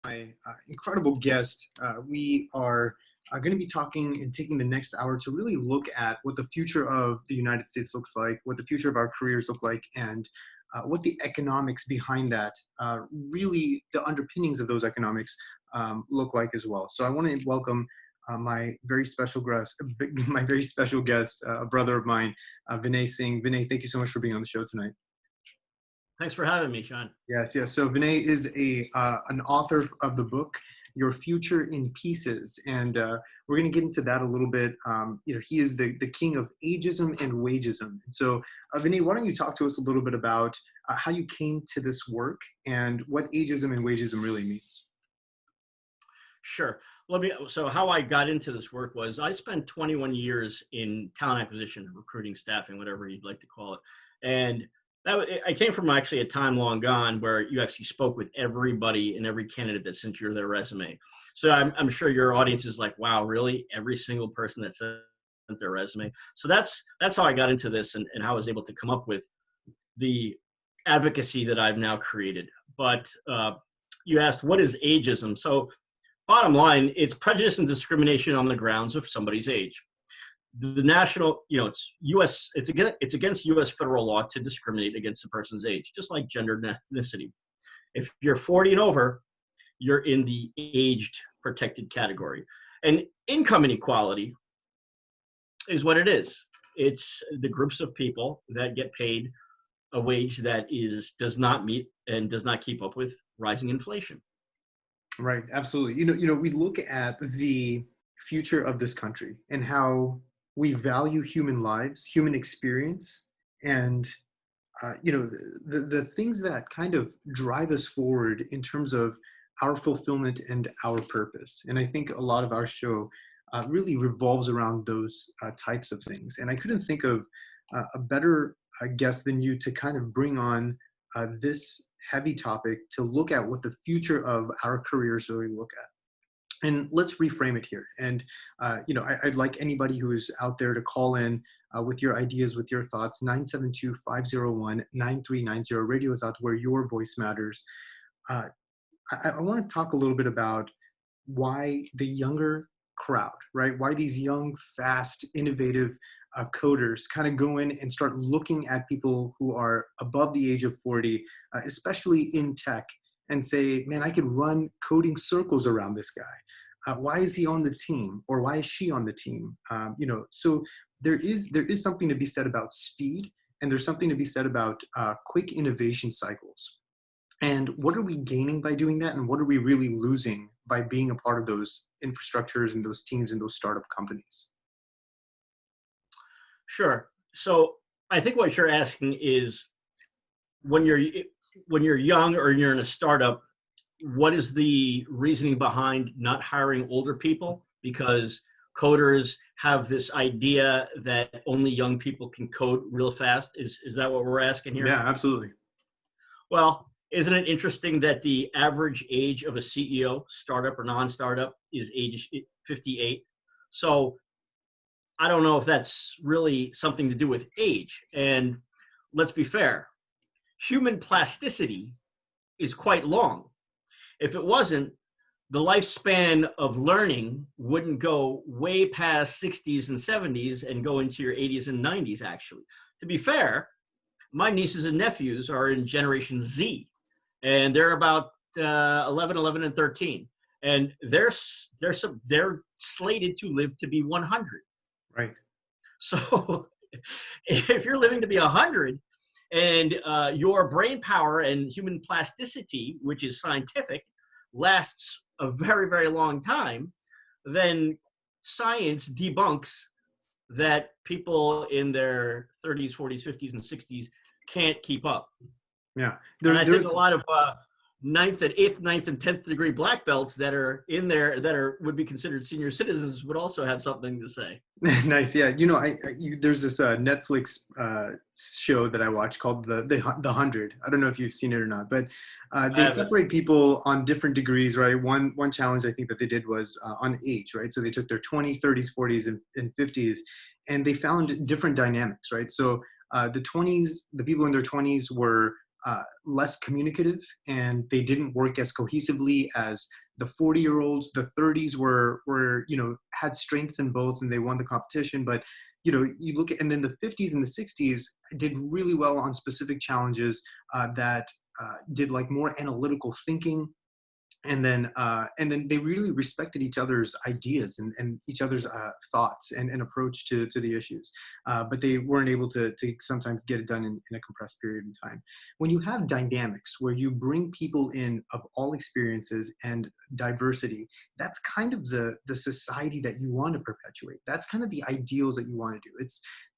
My incredible guest. We are going to be talking and taking the next hour to really look at what the future of the United States looks like, what the future of our careers look like, and what the economics behind that, really the underpinnings of those economics look like as well. So I want to welcome my very special guest, a brother of mine, Vinay Singh. Vinay, thank you so much for being on the show tonight. Thanks for having me, Sean. Yes, yes. So Vinay is an author of the book Your Future in Pieces, and we're going to get into that a little bit. He is the king of ageism and wageism. And so, Vinay, why don't you talk to us a little bit about how you came to this work and what ageism and wageism really means? Sure. So how I got into this work was I spent 21 years in talent acquisition, recruiting, staffing, whatever you'd like to call it. And I came from actually a time long gone where you actually spoke with everybody and every candidate that sent you their resume. So I'm sure your audience is like, wow, really? Every single person that sent their resume. So that's how I got into this and how I was able to come up with the advocacy that I've now created. But you asked, what is ageism? So bottom line, it's prejudice and discrimination on the grounds of somebody's age. The national, it's against U.S. federal law to discriminate against a person's age, just like gender and ethnicity. If you're 40 and over, you're in the aged protected category. And income inequality is what it is. It's the groups of people that get paid a wage that does not meet and does not keep up with rising inflation. Right, absolutely. We look at the future of this country and how we value human lives, human experience, and the things that kind of drive us forward in terms of our fulfillment and our purpose. And I think a lot of our show really revolves around those types of things. And I couldn't think of a better guest than you to kind of bring on this heavy topic to look at what the future of our careers really look at. And let's reframe it here. And, I'd like anybody who is out there to call in with your ideas, with your thoughts. 972-501-9390. Radio is out where your voice matters. I want to talk a little bit about why the younger crowd, right? Why these young, fast, innovative coders kind of go in and start looking at people who are above the age of 40, especially in tech, and say, man, I could run coding circles around this guy. Why is he on the team, or why is she on the team? So there is something to be said about speed, and there's something to be said about quick innovation cycles. And what are we gaining by doing that, and what are we really losing by being a part of those infrastructures and those teams and those startup companies? Sure. So I think what you're asking is, when you're young or you're in a startup, what is the reasoning behind not hiring older people? Because coders have this idea that only young people can code real fast. Is that what we're asking here? Yeah, absolutely. Well, isn't it interesting that the average age of a CEO, startup or non-startup, is age 58? So I don't know if that's really something to do with age. And let's be fair, human plasticity is quite long. If it wasn't, the lifespan of learning wouldn't go way past 60s and 70s and go into your 80s and 90s, actually. To be fair, my nieces and nephews are in Generation Z, and they're about 11, and 13. And they're slated to live to be 100. Right. So if you're living to be 100, and your brain power and human plasticity, which is scientific, lasts a very, very long time, then science debunks that people in their 30s, 40s, 50s, and 60s can't keep up. Yeah. And I think a lot of 8th, 9th, and 10th degree black belts that are in there that would be considered senior citizens would also have something to say. Nice. Yeah. There's this Netflix show that I watch called the 100. I don't know if you've seen it or not, but they separate people on different degrees, right? One challenge I think that they did was on age, right? So they took their 20s, 30s, 40s, and 50s, and they found different dynamics, right? So the people in their 20s were less communicative, and they didn't work as cohesively as the 40-year-olds. The 30s were had strengths in both, and they won the competition. But you look at, and then the 50s and the 60s did really well on specific challenges that did like more analytical thinking, and then they really respected each other's ideas and each other's thoughts and approach to the issues, but they weren't able to sometimes get it done in a compressed period of time. When you have dynamics where you bring people in of all experiences and diversity, that's kind of the society that you want to perpetuate. That's kind of the ideals that you want to do.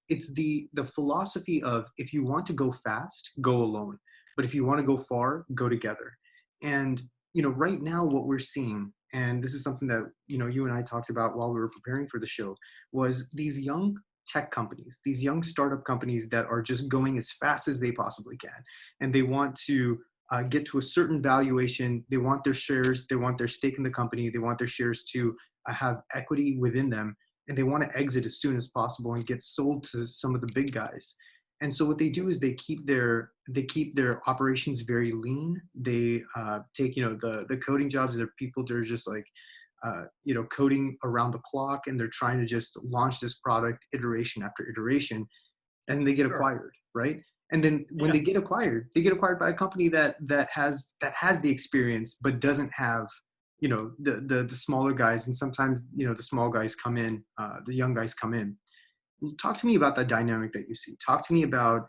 It's the philosophy of, if you want to go fast, go alone, but if you want to go far, go together. And right now what we're seeing, and this is something that, you and I talked about while we were preparing for the show, was these young tech companies, these young startup companies that are just going as fast as they possibly can. And they want to get to a certain valuation. They want their shares, they want their stake in the company, they want their shares to have equity within them. And they want to exit as soon as possible and get sold to some of the big guys. And so what they do is they keep their operations very lean. They take the coding jobs. They're people that are just like coding around the clock, and they're trying to just launch this product iteration after iteration, and they get Sure. acquired, right? And then when they get acquired by a company that has the experience but doesn't have the smaller guys, and sometimes the small guys come in, the young guys come in. Talk to me about that dynamic that you see. Talk to me about,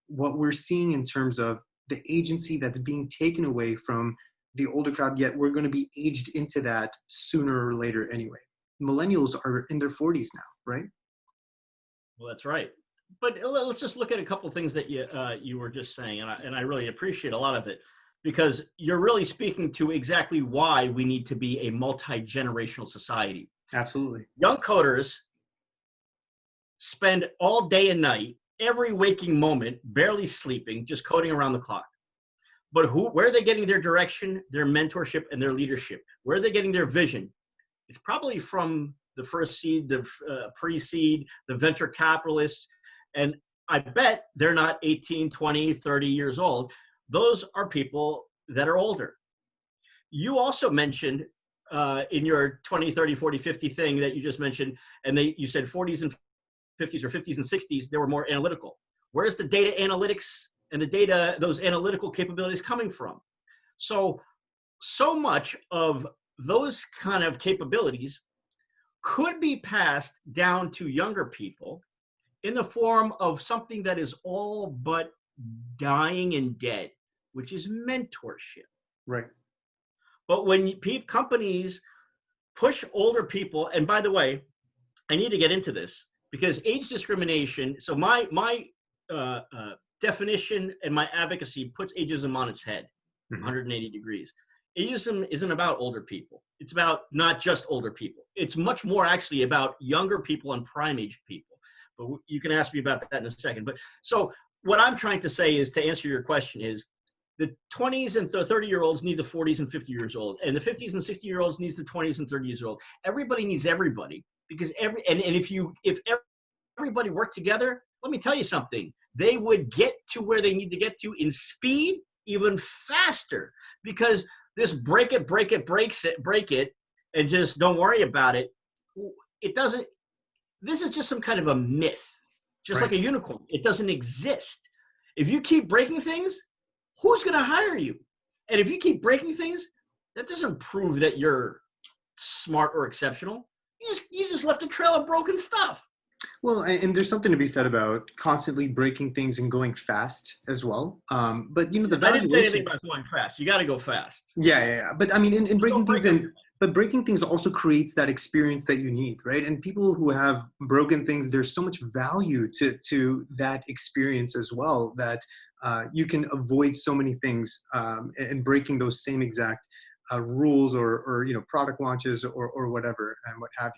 what we're seeing in terms of the agency that's being taken away from the older crowd, yet we're going to be aged into that sooner or later anyway. Millennials are in their 40s now, right? Well, that's right. But let's just look at a couple of things that you were just saying, and I really appreciate a lot of it, because you're really speaking to exactly why we need to be a multi-generational society. Absolutely. Young coders spend all day and night, every waking moment, barely sleeping, just coding around the clock. But where are they getting their direction, their mentorship, and their leadership? Where are they getting their vision? It's probably from the first seed, the pre-seed, the venture capitalists. And I bet they're not 18, 20, 30 years old. Those are people that are older. You also mentioned in your 20, 30, 40, 50 thing that you just mentioned, and you said 40s and 50s or 50s and 60s, they were more analytical. Where's the data analytics and the data, those analytical capabilities coming from? So much of those kind of capabilities could be passed down to younger people in the form of something that is all but dying and dead, which is mentorship. Right. But when companies push older people, and by the way, I need to get into this, because age discrimination, so my definition and my advocacy puts ageism on its head, 180 degrees. Ageism isn't about older people. It's about not just older people. It's much more actually about younger people and prime age people. But you can ask me about that in a second. But so what I'm trying to say is, to answer your question, is the 20s and the 30-year-olds need the 40s and 50 years old, and the 50s and 60-year-olds needs the 20s and 30 years old. Everybody needs everybody, because if everybody worked together, let me tell you something, they would get to where they need to get to in speed even faster, because this break it, and just don't worry about it. It doesn't, this is just some kind of a myth, just Right. like a unicorn. It doesn't exist. If you keep breaking things, who's going to hire you? And if you keep breaking things, that doesn't prove that you're smart or exceptional. You just left a trail of broken stuff. Well, and there's something to be said about constantly breaking things and going fast as well. But the I didn't say valuation. anything about going fast. You got to go fast. Yeah. But I mean, in breaking things break but breaking things also creates that experience that you need, right? And people who have broken things, there's so much value to that experience as well, that you can avoid so many things in breaking those same exact rules or product launches or whatever and what have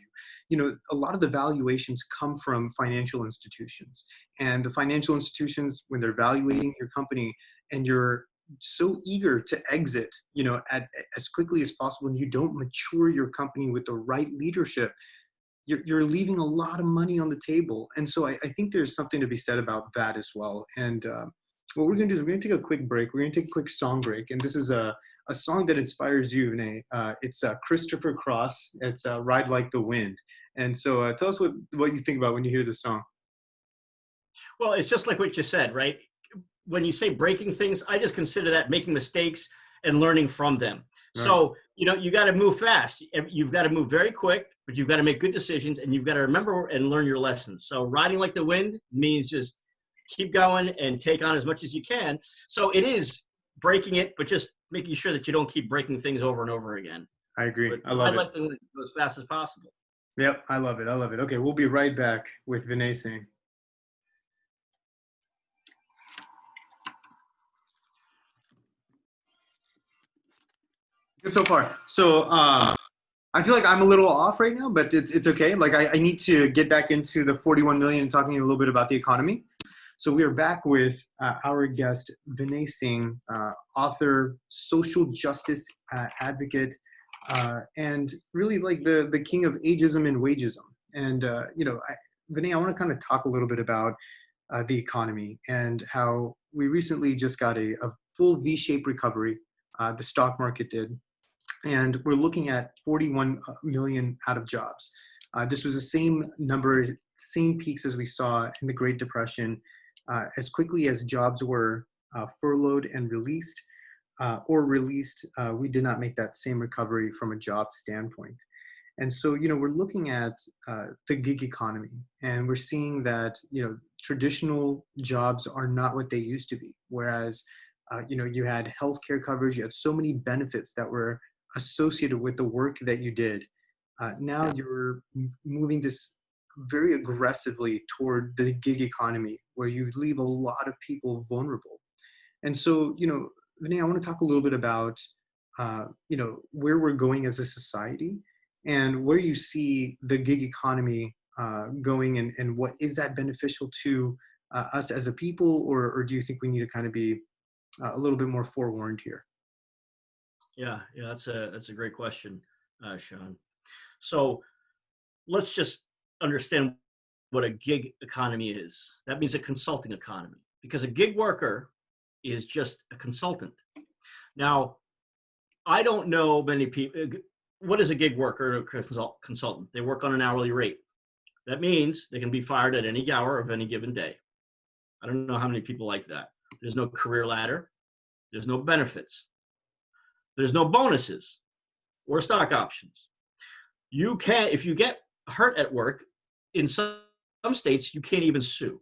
you. A lot of the valuations come from financial institutions, and the financial institutions, when they're valuating your company and you're so eager to exit as quickly as possible, and you don't mature your company with the right leadership, you're leaving a lot of money on the table. And so I think there's something to be said about that as well. And what we're going to do is we're going to take a quick break. We're going to take a quick song break. And this is a song that inspires you, Vinay. It's Christopher Cross. It's Ride Like the Wind. And so tell us what you think about when you hear this song. Well, it's just like what you said, right? When you say breaking things, I just consider that making mistakes and learning from them. Right. So, you got to move fast. You've got to move very quick, but you've got to make good decisions and you've got to remember and learn your lessons. So riding like the wind means just keep going and take on as much as you can. So it is breaking it, but just making sure that you don't keep breaking things over and over again. I agree. But I love I'd it. like to go as fast as possible. Yep. I love it. I love it. Okay. We'll be right back with Vinay Singh. Good so far. So I feel like I'm a little off right now, but it's okay. Like I need to get back into the 41 million and talking a little bit about the economy. So we are back with our guest, Vinay Singh, author, social justice advocate, and really like the king of ageism and wageism. And, Vinay, I want to kind of talk a little bit about the economy and how we recently just got a full V-shaped recovery. The stock market did. And we're looking at 41 million out of jobs. This was the same number, same peaks as we saw in the Great Depression. As quickly as jobs were furloughed and released, we did not make that same recovery from a job standpoint. And so, we're looking at the gig economy, and we're seeing that, traditional jobs are not what they used to be. Whereas, you had healthcare coverage, you had so many benefits that were associated with the work that you did. Now you're moving this very aggressively toward the gig economy, where you leave a lot of people vulnerable. And so, Vinay, I want to talk a little bit about, where we're going as a society and where you see the gig economy going, and what is that beneficial to us as a people, or do you think we need to kind of be a little bit more forewarned here? Yeah, that's a great question, Sean. So let's just understand what a gig economy is. That means a consulting economy, because a gig worker is just a consultant. Now, I don't know many people. What is a gig worker or consultant? They work on an hourly rate. That means they can be fired at any hour of any given day. I don't know how many people like that. There's no career ladder. There's no benefits. There's no bonuses or stock options. You can't, if you get hurt at work, in some states, you can't even sue.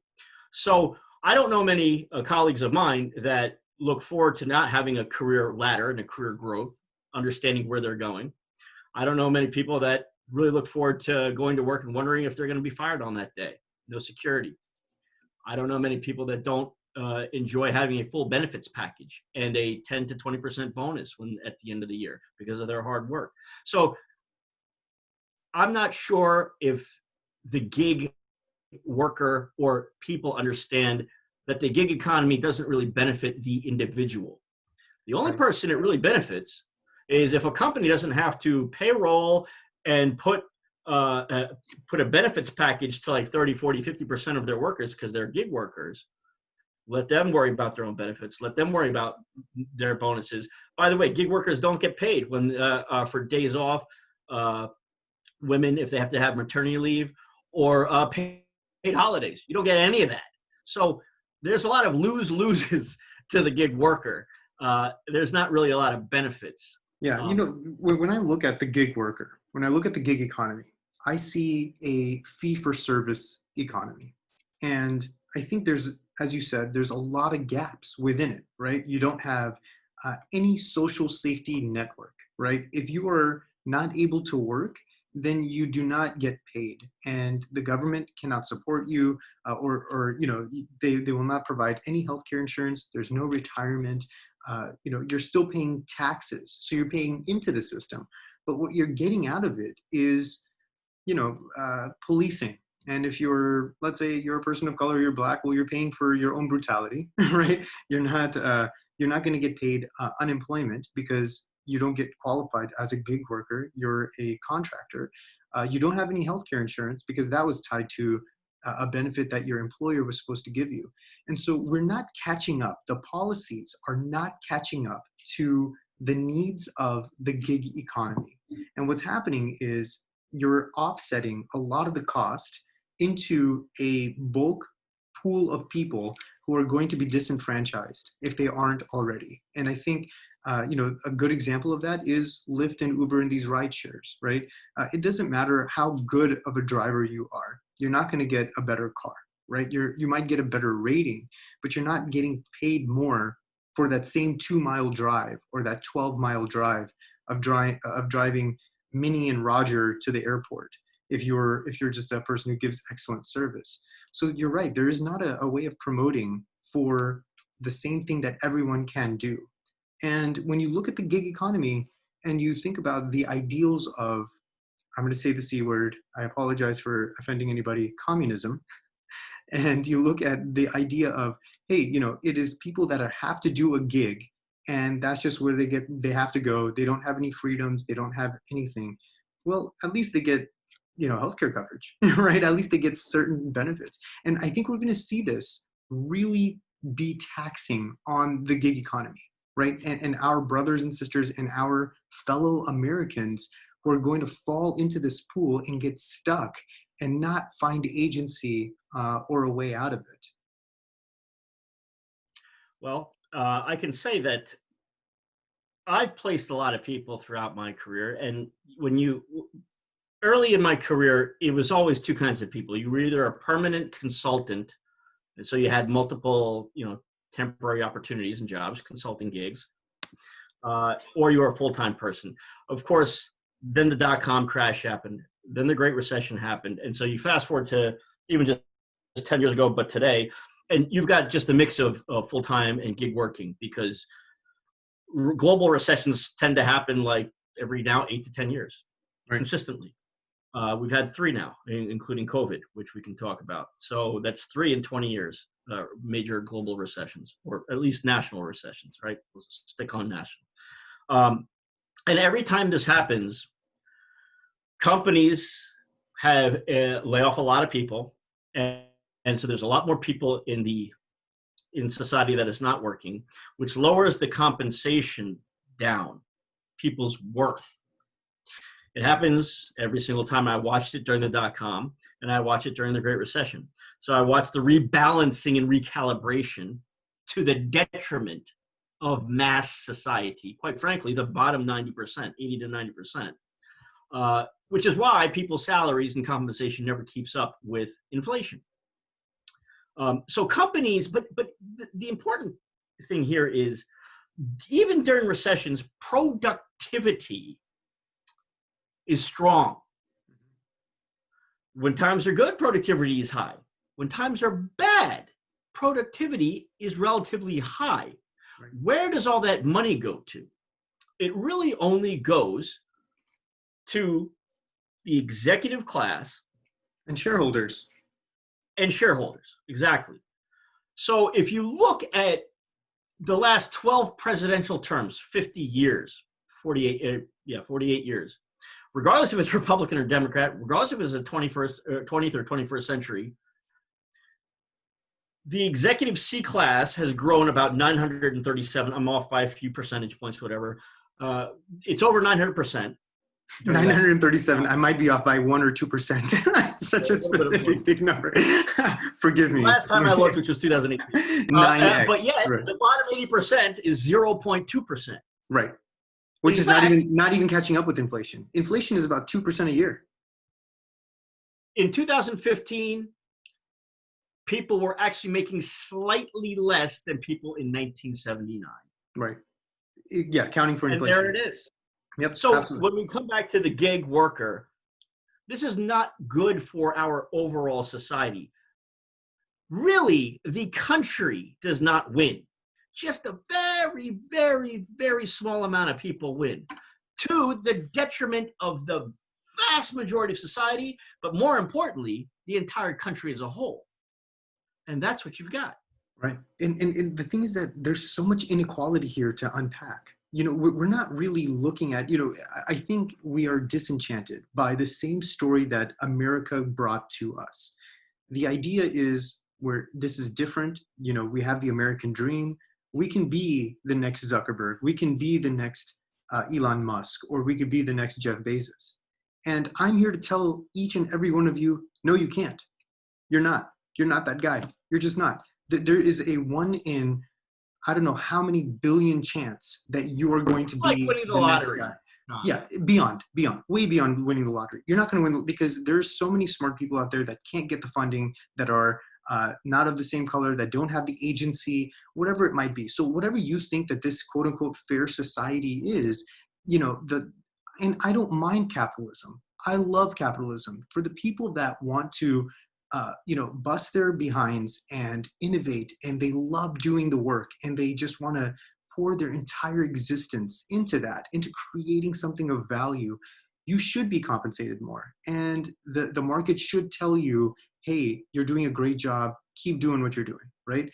So I don't know many colleagues of mine that look forward to not having a career ladder and a career growth, understanding where they're going. I don't know many people that really look forward to going to work and wondering if they're going to be fired on that day. No security. I don't know many people that don't enjoy having a full benefits package and a 10 to 20% bonus when at the end of the year because of their hard work. So I'm not sure if the gig worker or people understand that the gig economy doesn't really benefit the individual. The only person it really benefits is if a company doesn't have to payroll and put a benefits package to like 30, 40, 50% of their workers because they're gig workers. Let them worry about their own benefits. Let them worry about their bonuses. By the way, gig workers don't get paid when for days off. Women, if they have to have maternity leave or paid holidays, you don't get any of that. So there's a lot of loses to the gig worker. There's not really a lot of benefits. Yeah, when I look at the gig worker, when I look at the gig economy, I see a fee-for-service economy. And I think there's, as you said, there's a lot of gaps within it, right? You don't have any social safety network, right? If you are not able to work, then you do not get paid, and the government cannot support you, or they will not provide any healthcare insurance. There's no retirement. You're still paying taxes, so you're paying into the system, but what you're getting out of it is, policing. And if you're, let's say, you're a person of color, you're Black, well, you're paying for your own brutality, right? You're not going to get paid unemployment because you don't get qualified as a gig worker. You're a contractor. You don't have any healthcare insurance because that was tied to a benefit that your employer was supposed to give you. And so we're not catching up. The policies are not catching up to the needs of the gig economy. And what's happening is you're offsetting a lot of the cost into a bulk pool of people who are going to be disenfranchised if they aren't already. And I think a good example of that is Lyft and Uber and these ride shares, right? It doesn't matter how good of a driver you are. You're not going to get a better car, right? You might get a better rating, but you're not getting paid more for that same 2-mile drive or that 12-mile drive of driving Minnie and Roger to the airport if you're just a person who gives excellent service. So you're right, there is not a way of promoting for the same thing that everyone can do. And when you look at the gig economy and you think about the ideals of, I'm going to say the C word, I apologize for offending anybody, communism, and you look at the idea of, hey, it is people that have to do a gig, and that's just where they have to go. They don't have any freedoms. They don't have anything. Well, at least they get, healthcare coverage, right? At least they get certain benefits. And I think we're going to see this really be taxing on the gig economy, right? And our brothers and sisters and our fellow Americans who are going to fall into this pool and get stuck and not find agency or a way out of it. Well, I can say that I've placed a lot of people throughout my career. And early in my career, it was always two kinds of people. You were either a permanent consultant, and so you had multiple, temporary opportunities and jobs, consulting gigs, or you were a full-time person. Of course, then the dot-com crash happened. Then the Great Recession happened. And so you fast forward to even just 10 years ago, but today, and you've got just a mix of full-time and gig working, because global recessions tend to happen like every now 8 to 10 years, right, consistently. We've had 3 now, including COVID, which we can talk about. So that's 3 in 20 years, major global recessions, or at least national recessions, right? We'll stick on national. And every time this happens, companies have lay off a lot of people, and so there's a lot more people in society that is not working, which lowers the compensation down, people's worth. It happens every single time. I watched it during the dot-com, and I watched it during the Great Recession. So I watched the rebalancing and recalibration to the detriment of mass society. Quite frankly, the bottom 90%, 80 to 90%, which is why people's salaries and compensation never keeps up with inflation. So companies, but the important thing here is, even during recessions, productivity is strong. When times are good, productivity is high. When times are bad, productivity is relatively high. Right. Where does all that money go to? It really only goes to the executive class and shareholders. Exactly. So if you look at the last 12 presidential terms, 50 years, 48 years, regardless if it's Republican or Democrat, regardless if it's the 20th or 21st century, the executive C class has grown about 937. I'm off by a few percentage points, whatever. It's over 900%. 937. I might be off by 1 or 2%. Such a specific big number. Forgive me. Last time I looked, which was 2018. 9x. But yet, right, the bottom 80% is 0.2%. Right. Which is not even catching up with inflation. Inflation is about 2% a year. In 2015, people were actually making slightly less than people in 1979. Right. Yeah, counting for inflation. And there it is. Yep. So absolutely. When we come back to the gig worker, this is not good for our overall society. Really, the country does not win. Just a very, very, very small amount of people win, to the detriment of the vast majority of society, but more importantly, the entire country as a whole. And that's what you've got. Right. And the thing is that there's so much inequality here to unpack. We're not really looking at, I think we are disenchanted by the same story that America brought to us. the idea is where this is different. You know, we have the American dream. We can be the next Zuckerberg. We can be the next Elon Musk, or we could be the next Jeff Bezos. And I'm here to tell each and every one of you, no, you can't. You're not. You're not that guy. You're just not. There is a one in, I don't know how many billion chance that you are going to It's like be winning the the next lottery. guy. No. Yeah, way beyond winning the lottery. You're not going to win because there's so many smart people out there that can't get the funding, that are not of the same color, that don't have the agency, whatever it might be. So whatever you think that this quote unquote fair society is, you know, and I don't mind capitalism. I love capitalism. For the people that want to, you know, bust their behinds and innovate, and they love doing the work, and they just want to pour their entire existence into that, into creating something of value, you should be compensated more. And the market should tell you, hey, you're doing a great job, keep doing what you're doing, right?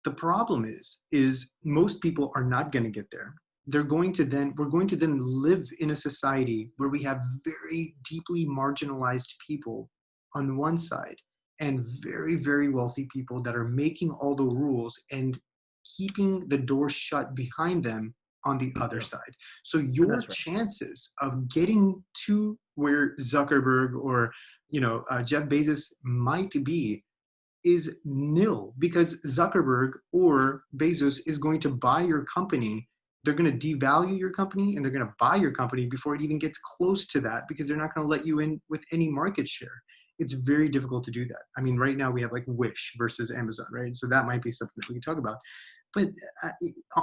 The problem is most people are not going to get there. We're going to then live in a society where we have very deeply marginalized people on one side, and very, very wealthy people that are making all the rules and keeping the door shut behind them on the other side. So your That's right. chances of getting to where Zuckerberg or, you know, Jeff Bezos might be is nil, because Zuckerberg or Bezos is going to buy your company. They're going to devalue your company, and they're going to buy your company before it even gets close to that, because they're not going to let you in with any market share. It's very difficult to do that. I mean, right now we have like Wish versus Amazon, right? So that might be something that we can talk about. But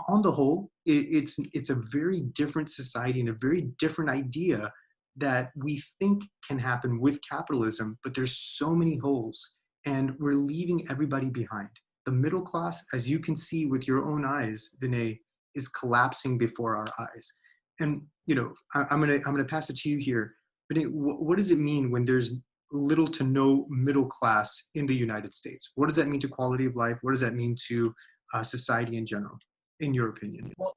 on the whole, it's a very different society and a very different idea that we think can happen with capitalism. But there's so many holes, and we're leaving everybody behind. The middle class, as you can see with your own eyes, Vinay, is collapsing before our eyes. And you know, I'm gonna pass it to you here. Vinay, what does it mean when there's little to no middle class in the United States? What does that mean to quality of life? What does that mean to society in general, in your opinion? Well,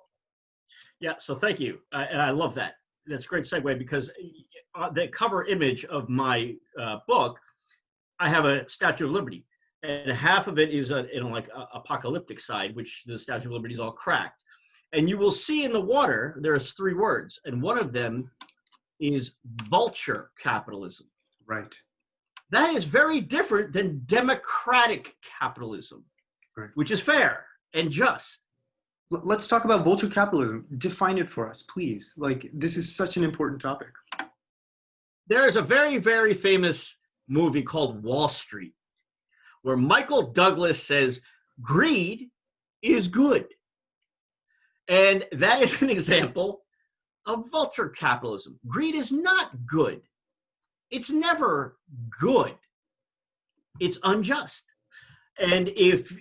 yeah, so thank you. And I love that. That's a great segue, because the cover image of my book, I have a Statue of Liberty, and half of it is like apocalyptic side, which the Statue of Liberty is all cracked. And you will see in the water, there's 3 words, and one of them is vulture capitalism. Right. That is very different than democratic capitalism, Right. which is fair and just. Let's talk about vulture capitalism. Define it for us, please. Like, this is such an important topic. There is a very, very famous movie called Wall Street, where Michael Douglas says, greed is good. And that is an example of vulture capitalism. Greed is not good. It's never good. It's unjust. And if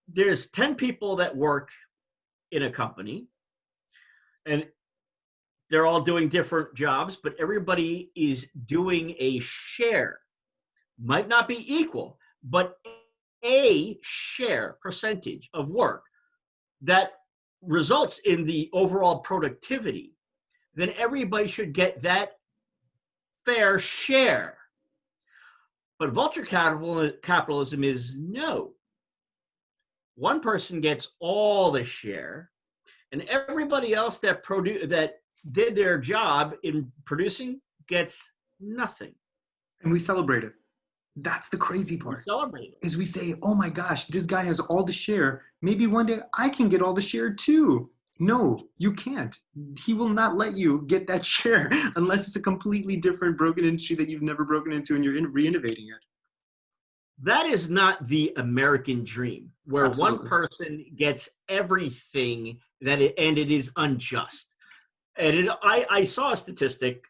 there's 10 people that work in a company, and they're all doing different jobs, but everybody is doing a share, might not be equal, but a share percentage of work that results in the overall productivity, then everybody should get that fair share. But vulture capitalism is no. One person gets all the share, and everybody else that did their job in producing gets nothing. And we celebrate it. That's the crazy part. We celebrate it. Is we say, oh my gosh, this guy has all the share. Maybe one day I can get all the share too. No, you can't. He will not let you get that share unless it's a completely different broken industry that you've never broken into, and you're re-innovating it. That is not the American dream, where Absolutely. one person gets everything and it is unjust. And I saw a statistic.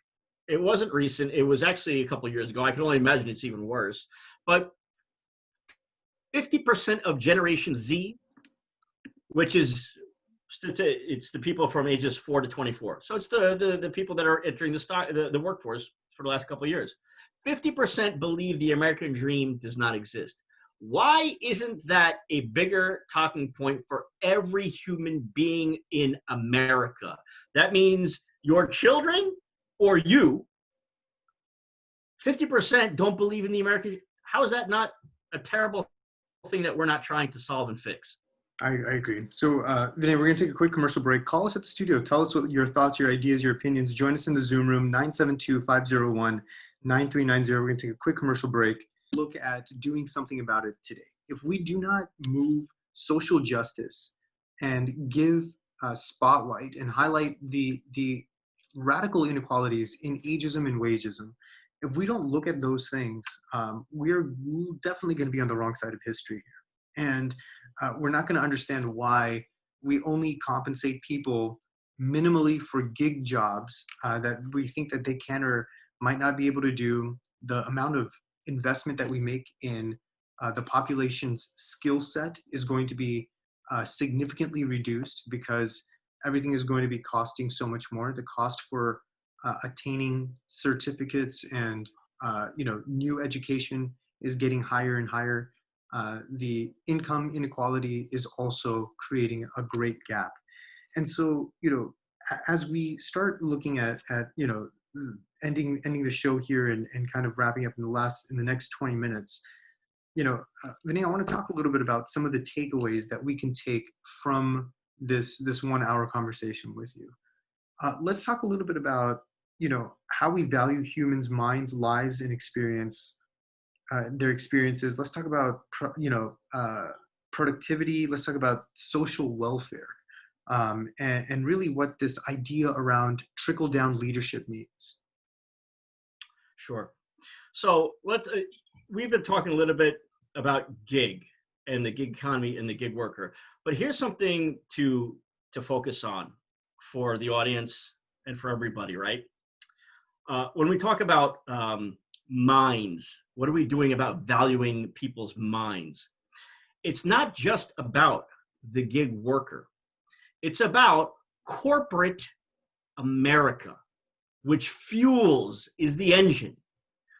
It wasn't recent. It was actually a couple of years ago. I can only imagine it's even worse. But 50% of Generation Z, which is it's the people from ages 4 to 24. So it's the people that are entering the workforce for the last couple of years. 50% believe the American dream does not exist. Why isn't that a bigger talking point for every human being in America? That means your children or you. 50% don't believe in the American. how is that not a terrible thing that we're not trying to solve and fix? I agree. So, Vinay, we're going to take a quick commercial break. Call us at the studio. Tell us what your thoughts, your ideas, your opinions. Join us in the Zoom room, 972-501-9390. We're going to take a quick commercial break. Look at doing something about it today. If we do not move social justice and give a spotlight and highlight the radical inequalities in ageism and wageism, if we don't look at those things, we're definitely going to be on the wrong side of history here. And we're not going to understand why we only compensate people minimally for gig jobs that we think that they can or might not be able to do. The amount of investment that we make in the population's skill set is going to be significantly reduced because everything is going to be costing so much more. The cost for attaining certificates and new education is getting higher and higher. The income inequality is also creating a great gap. And so, as we start looking at ending the show here and kind of wrapping up in the next 20 minutes, Vinay, I want to talk a little bit about some of the takeaways that we can take from this 1 hour conversation with you. Let's talk a little bit about, how we value humans' minds, lives, and their experiences. Let's talk about, productivity. Let's talk about social welfare, and really what this idea around trickle-down leadership means. Sure. So we've been talking a little bit about gig and the gig economy and the gig worker, but here's something to focus on for the audience and for everybody, right? When we talk about minds, what are we doing about valuing people's minds? It's not just about the gig worker. It's about corporate America, which is the engine.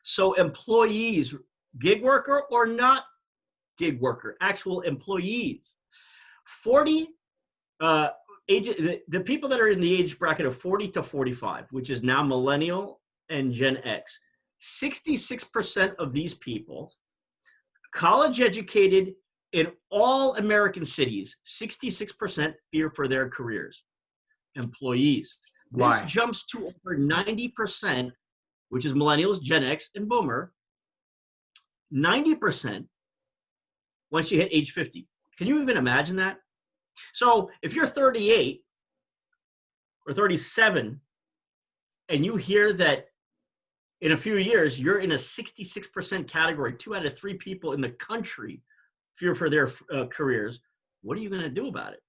So employees, gig worker or not gig worker, actual employees, the people that are in the age bracket of 40 to 45, which is now millennial and Gen X, 66% of these people, college educated in all American cities, 66% fear for their careers. Employees. Why? This jumps to over 90%, which is millennials, Gen X, and boomer. 90% once you hit age 50. Can you even imagine that? So if you're 38 or 37 and you hear that in a few years you're in a 66% category, 2 out of 3 people in the country fear for their careers, what are you going to do about it?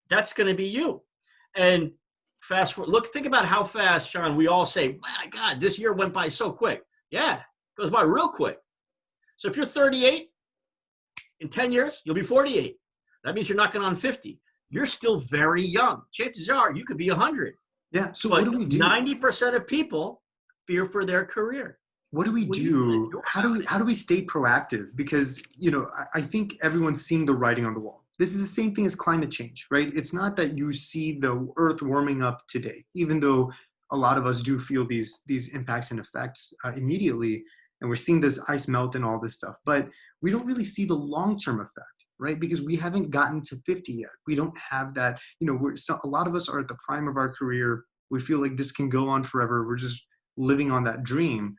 That's going to be you. And fast forward, think about how fast, Sean, we all say, my God, this year went by so quick. Yeah, it goes by real quick. So if you're 38, in 10 years, you'll be 48. That means you're knocking on 50. You're still very young. Chances are you could be 100. Yeah. So but what do we do? 90% of people fear for their career. What do we do? How do we stay proactive? Because, I think everyone's seeing the writing on the wall. This is the same thing as climate change, right? It's not that you see the earth warming up today, even though a lot of us do feel these impacts and effects immediately. And we're seeing this ice melt and all this stuff, but we don't really see the long-term effect, right? Because we haven't gotten to 50 yet. We don't have that, a lot of us are at the prime of our career. We feel like this can go on forever. We're just living on that dream.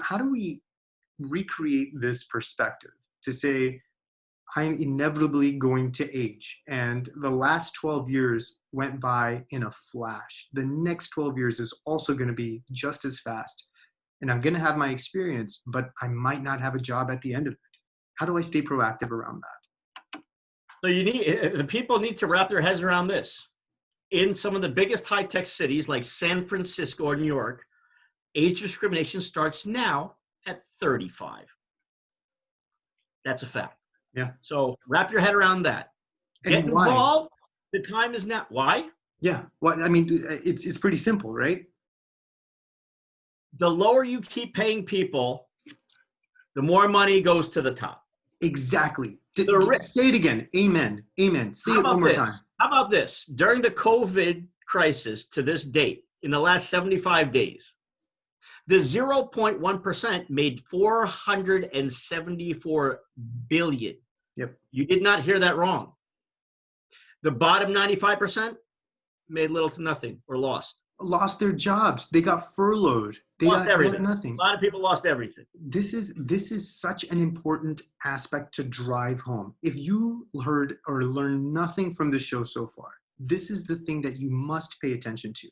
How do we recreate this perspective to say, I'm inevitably going to age, and the last 12 years went by in a flash. The next 12 years is also going to be just as fast. And I'm going to have my experience, but I might not have a job at the end of it. How do I stay proactive around that? So the people need to wrap their heads around this. In some of the biggest high-tech cities like San Francisco or New York, age discrimination starts now at 35. That's a fact. Yeah. So wrap your head around that. Get involved. The time is now. Why? Yeah. Well, I mean, it's pretty simple, right? The lower you keep paying people, the more money goes to the top. Exactly. Say it again. Amen. Amen. Say it one more time. How about this? During the COVID crisis to this date, in the last 75 days, The 0.1% made 474 billion. Yep. You did not hear that wrong. The bottom 95% made little to nothing or lost. Lost their jobs. They got furloughed. They Lost got everything. nothing. A lot of people lost everything. This is such an important aspect to drive home. If you heard or learned nothing from the show so far, this is the thing that you must pay attention to.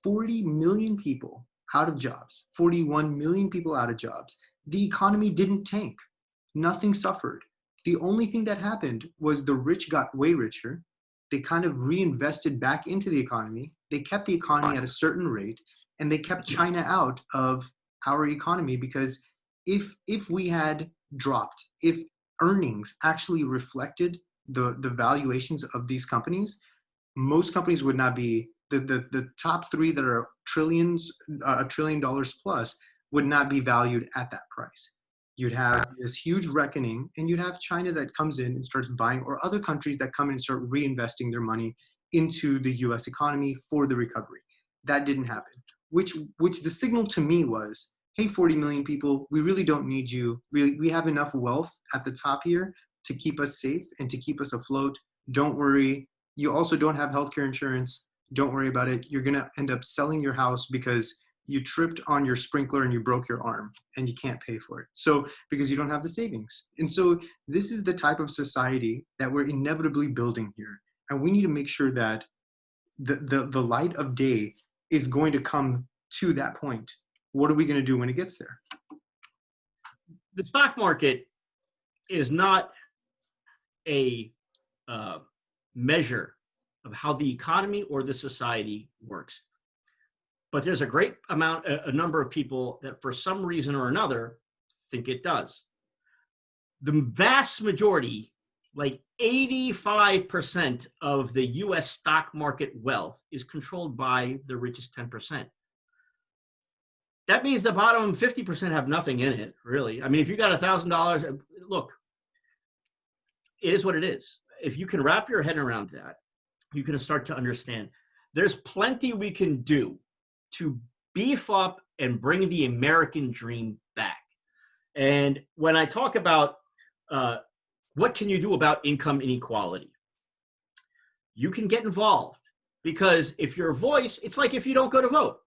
40 million people out of jobs, 41 million people out of jobs. The economy didn't tank. Nothing suffered. The only thing that happened was the rich got way richer. They kind of reinvested back into the economy. They kept the economy at a certain rate, and they kept China out of our economy, because if we had dropped, if earnings actually reflected the valuations of these companies, most companies would not be, the top three that are trillions, $1 trillion plus, would not be valued at that price. You'd have this huge reckoning, and you'd have China that comes in and starts buying, or other countries that come in and start reinvesting their money into the US economy for the recovery. That didn't happen, which the signal to me was, hey, 40 million people, we really don't need you. We have enough wealth at the top here to keep us safe and to keep us afloat. Don't worry. You also don't have healthcare insurance. Don't worry about it. You're going to end up selling your house because you tripped on your sprinkler and you broke your arm and you can't pay for it. So, because you don't have the savings. And so this is the type of society that we're inevitably building here. And we need to make sure that the light of day is going to come to that point. What are we going to do when it gets there? The stock market is not a measure of how the economy or the society works. But there's a number of people that for some reason or another think it does. The vast majority, like 85% of the US stock market wealth, is controlled by the richest 10%. That means the bottom 50% have nothing in it, really. I mean, if you got $1,000, look, it is what it is. If you can wrap your head around that, you can start to understand there's plenty we can do to beef up and bring the American dream back. And when I talk about what can you do about income inequality, you can get involved, because if your voice, it's like if you don't go to vote,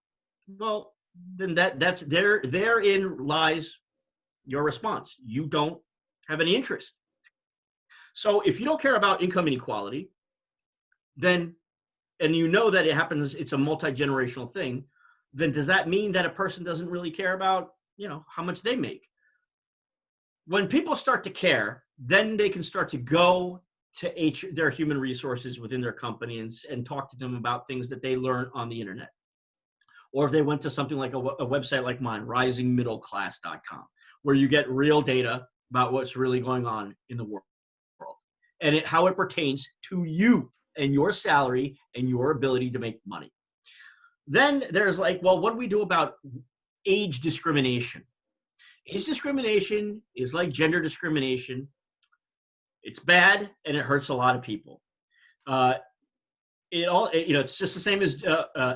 well, then that's therein lies your response. You don't have any interest. So if you don't care about income inequality, then, and you know that it happens, it's a multi-generational thing, then does that mean that a person doesn't really care about, how much they make? When people start to care, then they can start to go to their human resources within their company and talk to them about things that they learn on the internet. Or if they went to something like a website like mine, risingmiddleclass.com, where you get real data about what's really going on in the world and how it pertains to you and your salary and your ability to make money. Then there's like, well, what do we do about age discrimination? Age discrimination is like gender discrimination. It's bad and it hurts a lot of people. It's just the same as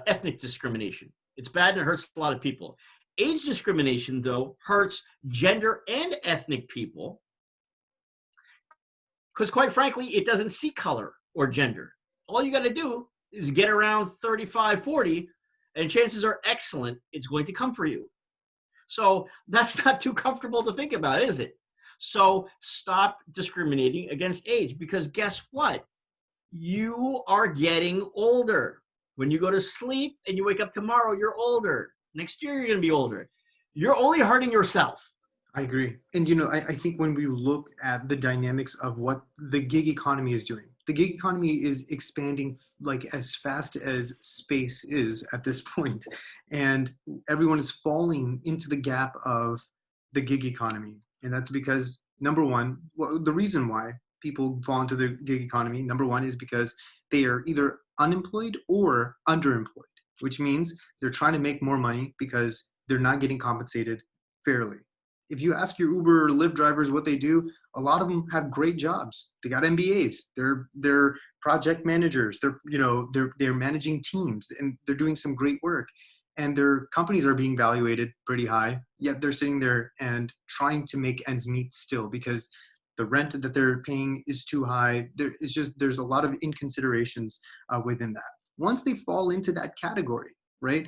ethnic discrimination. It's bad and it hurts a lot of people. Age discrimination, though, hurts gender and ethnic people because, quite frankly, it doesn't see color or gender. All you got to do is get around 35, 40, and chances are excellent it's going to come for you. So that's not too comfortable to think about, is it? So stop discriminating against age, because guess what? You are getting older. When you go to sleep and you wake up tomorrow, you're older. Next year, you're going to be older. You're only hurting yourself. I agree. And, I think when we look at the dynamics of what the gig economy is doing, the gig economy is expanding like as fast as space is at this point. And everyone is falling into the gap of the gig economy. And that's because, number one, the reason why people fall into the gig economy, number one, is because they are either unemployed or underemployed, which means they're trying to make more money because they're not getting compensated fairly. If you ask your Uber or Lyft drivers what they do, a lot of them have great jobs. They got MBAs. They're project managers. They're managing teams and they're doing some great work. and their companies are being evaluated pretty high, yet they're sitting there and trying to make ends meet still because the rent that they're paying is too high. There's a lot of inconsiderations within that. Once they fall into that category, right?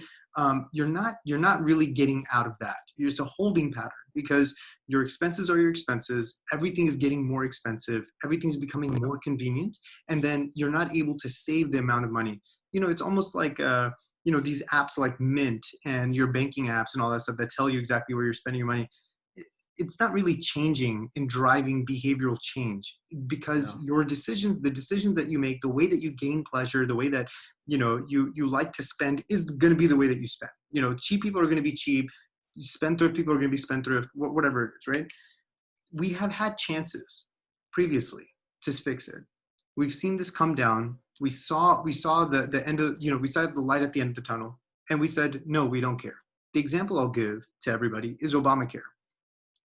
You're not really getting out of that. It's a holding pattern because your expenses are your expenses. Everything is getting more expensive. Everything's becoming more convenient, and then you're not able to save the amount of money. It's almost like these apps like Mint and your banking apps and all that stuff that tell you exactly where you're spending your money. It's not really changing and driving behavioral change because No. your decisions, the decisions that you make, the way that you gain pleasure, the way that you like to spend is going to be the way that you spend. Cheap people are going to be cheap, spendthrift people are going to be spendthrift, whatever it is, right? We have had chances previously to fix it. We've seen this come down. We saw the end of, we saw the light at the end of the tunnel, and we said no, we don't care. The example I'll give to everybody is Obamacare.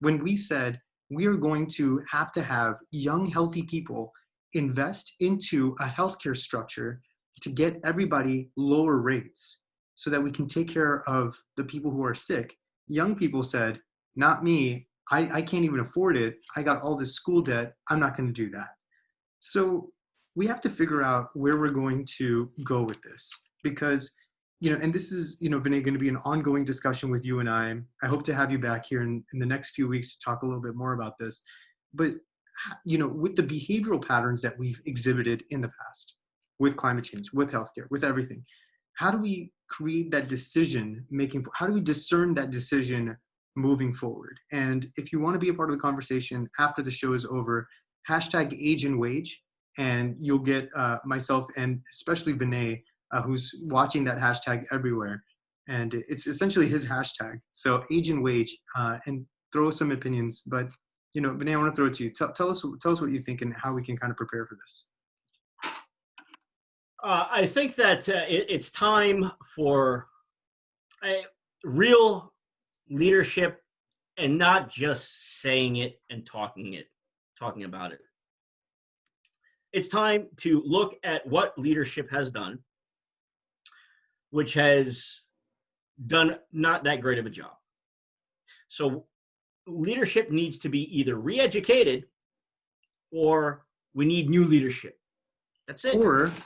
When we said we are going to have young, healthy people invest into a healthcare structure to get everybody lower rates so that we can take care of the people who are sick, young people said, not me. I can't even afford it. I got all this school debt. I'm not going to do that. So we have to figure out where we're going to go with this because and this is, Vinay, going to be an ongoing discussion with you and I. I hope to have you back here in the next few weeks to talk a little bit more about this. But, with the behavioral patterns that we've exhibited in the past, with climate change, with healthcare, with everything, how do we create that decision making? How do we discern that decision moving forward? And if you want to be a part of the conversation after the show is over, hashtag age and wage, and you'll get myself and especially Vinay, who's watching that hashtag everywhere. And it's essentially his hashtag. So age and wage, and throw some opinions. But, Vinay, I want to throw it to you. Tell us what you think and how we can kind of prepare for this. I think that it's time for real leadership and not just saying it and talking about it. It's time to look at what leadership has done, which has done not that great of a job. So leadership needs to be either re-educated or we need new leadership. That's it.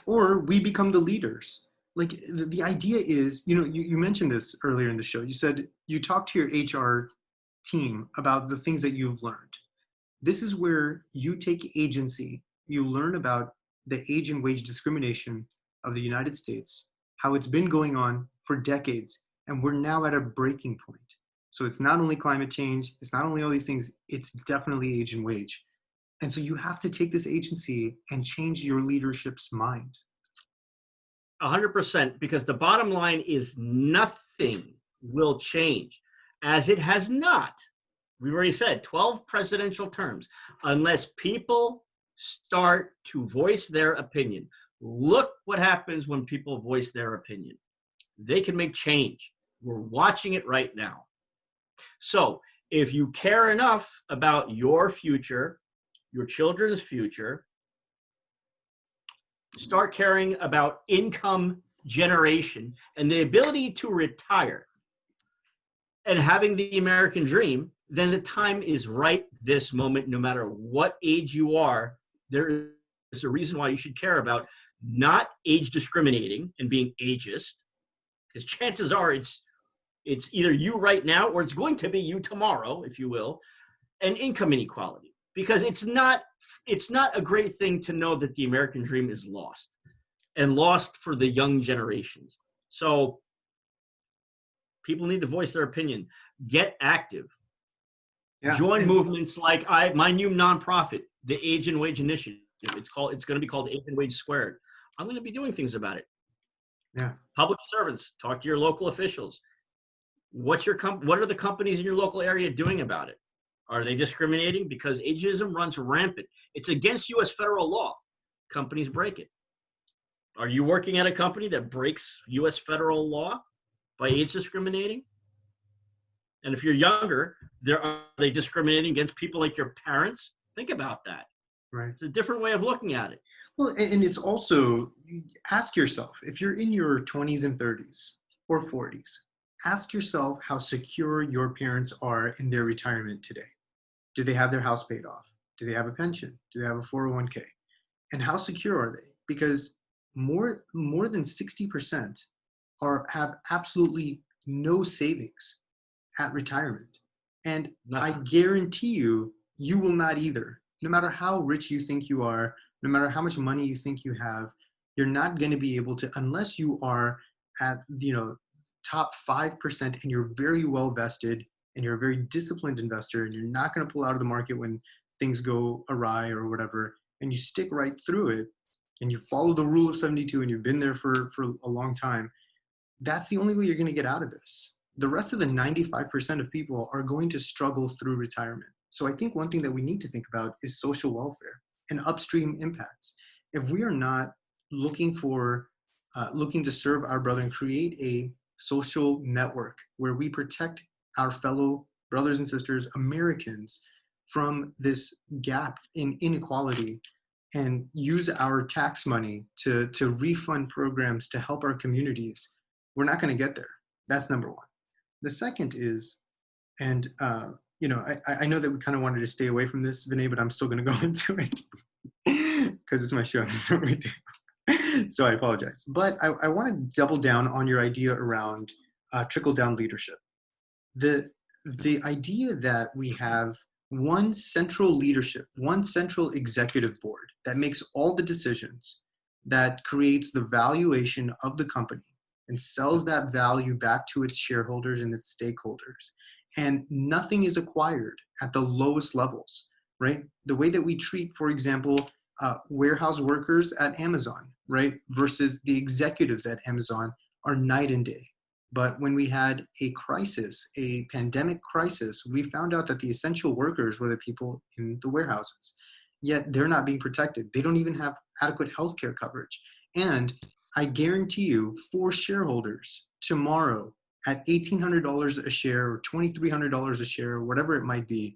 Or we become the leaders. Like the idea is, you mentioned this earlier in the show. You said you talked to your HR team about the things that you've learned. This is where you take agency. You learn about the age and wage discrimination of the United States, how it's been going on for decades, and we're now at a breaking point. So it's not only climate change, it's not only all these things, it's definitely age and wage. And so you have to take this agency and change your leadership's mind. 100%, because the bottom line is nothing will change, as it has not. We've already said 12 presidential terms, unless people start to voice their opinion. Look what happens when people voice their opinion. They can make change. We're watching it right now. So if you care enough about your future, your children's future, start caring about income generation and the ability to retire and having the American dream, then the time is right this moment. No matter what age you are, there is a reason why you should care about not age discriminating and being ageist, because chances are it's either you right now or it's going to be you tomorrow, if you will, and income inequality. Because it's not a great thing to know that the American dream is lost, and lost for the young generations. So people need to voice their opinion. Get active. Yeah. Join movements like my new nonprofit, the Age and Wage Initiative. It's going to be called Age and Wage Squared. I'm going to be doing things about it. Yeah. Public servants, talk to your local officials. What are the companies in your local area doing about it? Are they discriminating? Because ageism runs rampant. It's against U.S. federal law. Companies break it. Are you working at a company that breaks U.S. federal law by age discriminating? And if you're younger, are they discriminating against people like your parents? Think about that. Right. It's a different way of looking at it. Well, and it's also, ask yourself, if you're in your 20s and 30s, or 40s, ask yourself how secure your parents are in their retirement today. Do they have their house paid off? Do they have a pension? Do they have a 401k? And how secure are they? Because more than 60% have absolutely no savings at retirement. And I Nothing. guarantee you, you will not either. No matter how rich you think you are, no matter how much money you think you have, you're not going to be able to, unless you are at, top 5% and you're very well vested and you're a very disciplined investor and you're not going to pull out of the market when things go awry or whatever, and you stick right through it and you follow the rule of 72 and you've been there for a long time, that's the only way you're going to get out of this. The rest of the 95% of people are going to struggle through retirement. So I think one thing that we need to think about is social welfare and upstream impacts. If we are not looking to serve our brother and create a social network where we protect our fellow brothers and sisters, Americans, from this gap in inequality and use our tax money to refund programs to help our communities, we're not going to get there. That's number one. The second is, and I know that we kind of wanted to stay away from this, Vinay, but I'm still going to go into it because it's my show. That's what we do. So I apologize. But I want to double down on your idea around trickle-down leadership. The idea that we have one central leadership, one central executive board that makes all the decisions, that creates the valuation of the company and sells that value back to its shareholders and its stakeholders. And nothing is acquired at the lowest levels, right? The way that we treat, for example, warehouse workers at Amazon, right, versus the executives at Amazon are night and day. But when we had a crisis, a pandemic crisis, we found out that the essential workers were the people in the warehouses. Yet they're not being protected. They don't even have adequate healthcare coverage. And I guarantee you, for shareholders tomorrow at $1,800 a share or $2,300 a share, or whatever it might be,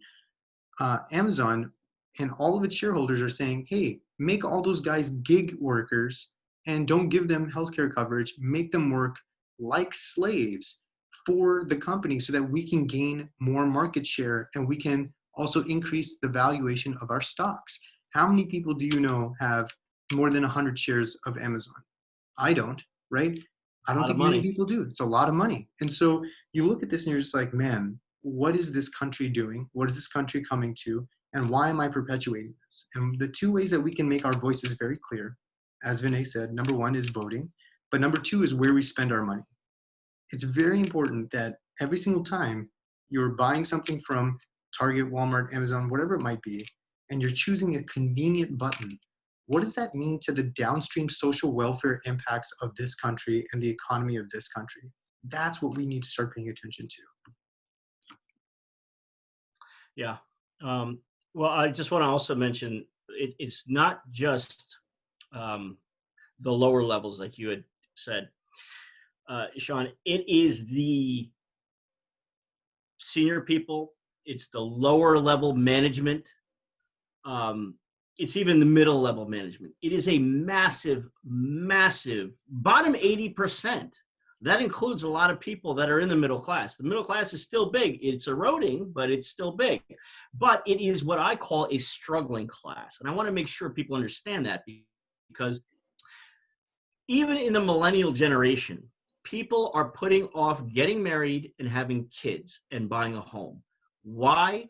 Amazon and all of its shareholders are saying, hey, make all those guys gig workers and don't give them healthcare coverage. Make them work like slaves for the company so that we can gain more market share and we can also increase the valuation of our stocks. How many people do you know have more than 100 shares of Amazon? I don't, right? I A don't lot of think many money. people do. It's a lot of money. And so you look at this and you're just like, man, what is this country doing? What is this country coming to? And why am I perpetuating this? And the two ways that we can make our voices very clear, as Vinay said, number one is voting, but number two is where we spend our money. It's very important that every single time you're buying something from Target, Walmart, Amazon, whatever it might be, and you're choosing a convenient button, what does that mean to the downstream social welfare impacts of this country and the economy of this country? That's what we need to start paying attention to. Yeah. Well, I just want to also mention it's not just the lower levels, like you had said, Sean. It is the senior people. It's the lower level management. It's even the middle level management. It is a massive, massive bottom 80%. That includes a lot of people that are in the middle class. The middle class is still big. It's eroding, but it's still big. But it is what I call a struggling class. And I want to make sure people understand that, because even in the millennial generation, people are putting off getting married and having kids and buying a home. Why?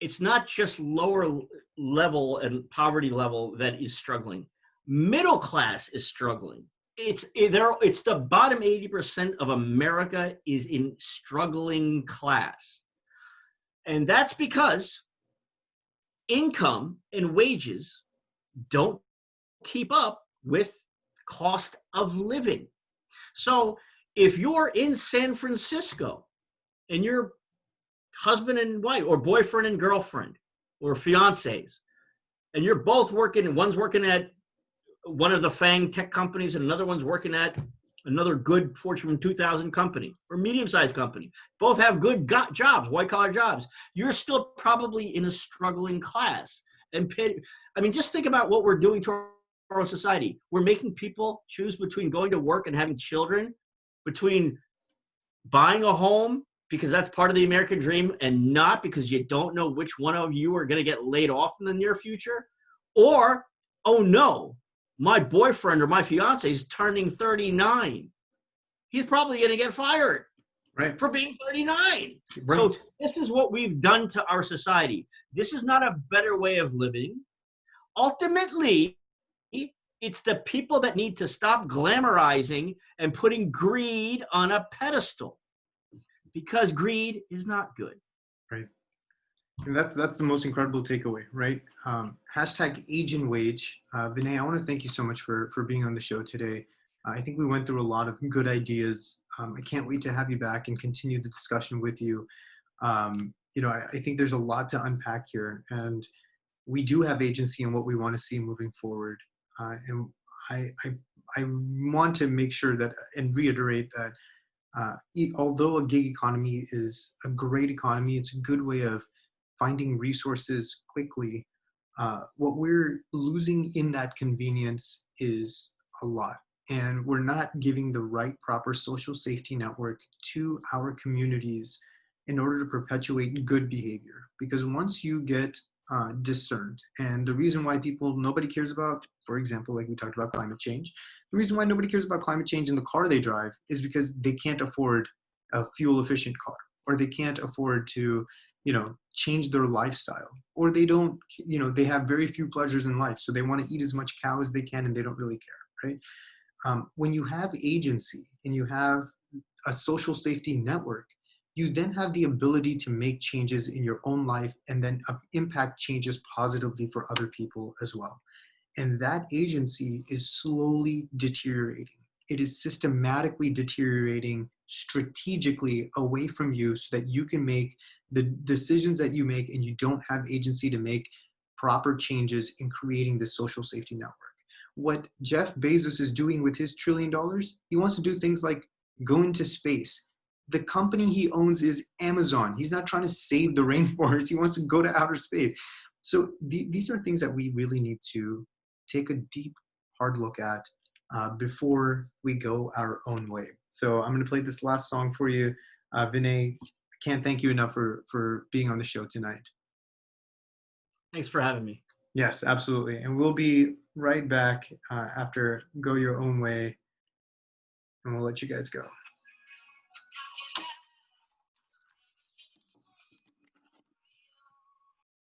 It's not just lower level and poverty level that is struggling. Middle class is struggling. It's the bottom 80% of America is in struggling class. And that's because income and wages don't keep up with cost of living. So if you're in San Francisco and you're husband and wife or boyfriend and girlfriend or fiancés, and you're both working, and one's working at one of the FANG tech companies and another one's working at another good Fortune 2000 company or medium-sized company. Both have good jobs, white-collar jobs. You're still probably in a struggling class. And just think about what we're doing to our own society. We're making people choose between going to work and having children between buying a home because that's part of the American dream and not because you don't know which one of you are going to get laid off in the near future, or, oh no, my boyfriend or my fiance is turning 39. He's probably going to get fired Right. for being 39. Right. So this is what we've done to our society. This is not a better way of living. Ultimately, it's the people that need to stop glamorizing and putting greed on a pedestal, because greed is not good. Right. And that's the most incredible takeaway, right? Hashtag age and wage. Vinay, I want to thank you so much for being on the show today. I think we went through a lot of good ideas. I can't wait to have you back and continue the discussion with you. I think there's a lot to unpack here, and we do have agency in what we want to see moving forward. And I want to make sure that and reiterate that although a gig economy is a great economy, it's a good way of finding resources quickly. What we're losing in that convenience is a lot. And we're not giving the right proper social safety network to our communities in order to perpetuate good behavior. Because once you get discerned, and the reason why nobody cares about, for example, like we talked about climate change, the reason why nobody cares about climate change in the car they drive is because they can't afford a fuel efficient car, or they can't afford to, change their lifestyle, or they don't, they have very few pleasures in life. So they want to eat as much cow as they can and they don't really care, right? When you have agency and you have a social safety network, you then have the ability to make changes in your own life and then impact changes positively for other people as well. And that agency is slowly deteriorating. It is systematically deteriorating strategically away from you so that you can make the decisions that you make and you don't have agency to make proper changes in creating this social safety network. What Jeff Bezos is doing with his $1 trillion, he wants to do things like go into space. The company he owns is Amazon. He's not trying to save the rainforest. He wants to go to outer space. So these are things that we really need to take a deep, hard look at before we go our own way. So I'm going to play this last song for you. Vinay, I can't thank you enough for being on the show tonight. Thanks for having me. Yes, absolutely. And we'll be right back after Go Your Own Way, and we'll let you guys go.